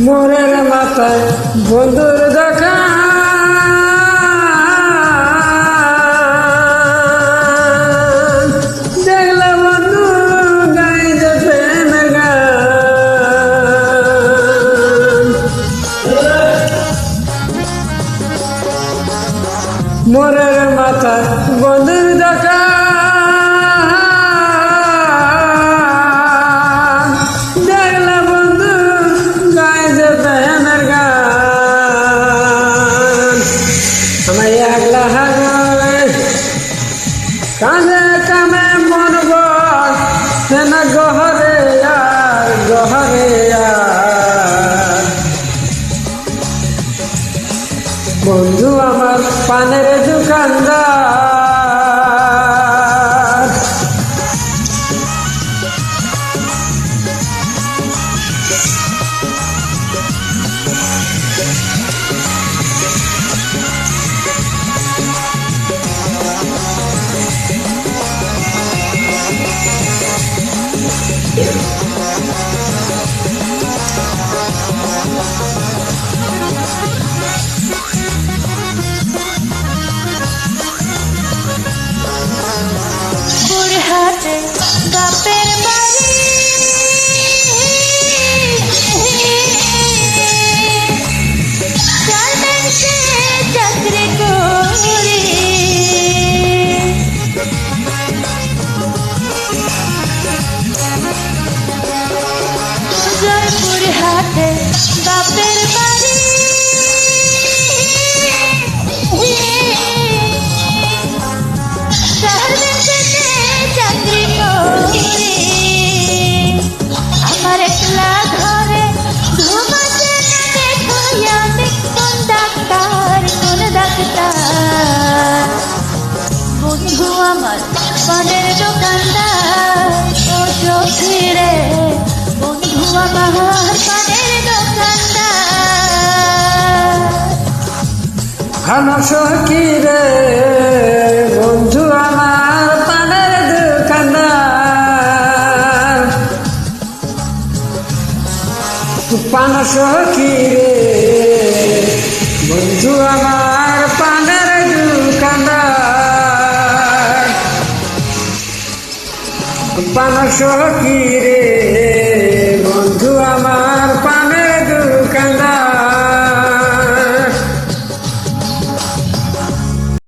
মোরের মাথায় বন্ধুর দেখা দেখলে বন্ধু গাইতে প্রেমের গান। মোরের মাথায় বন্ধুর দেখা কাজে কামে মন সেনা গহরে আর গহরে আর বন্ধু আমার পানের দোকানদার। হাতে বাপের বাড়ি গার্মেন্টসে চাকরি করি জয়পুর হাতে বাপের বাড়ি আমার একলা ঘরে ঘুমাতে আমি কোন ডাক্তার বন্ধু আমার পানের দোকানদার ও চোখে বন্ধু আমার পানের দোকানদার। ঘন সখী রে বন্ধু আমার পানের দোকানদার। পান সখী রে বন্ধু আমার পানের দোকানদার। পান সখী রে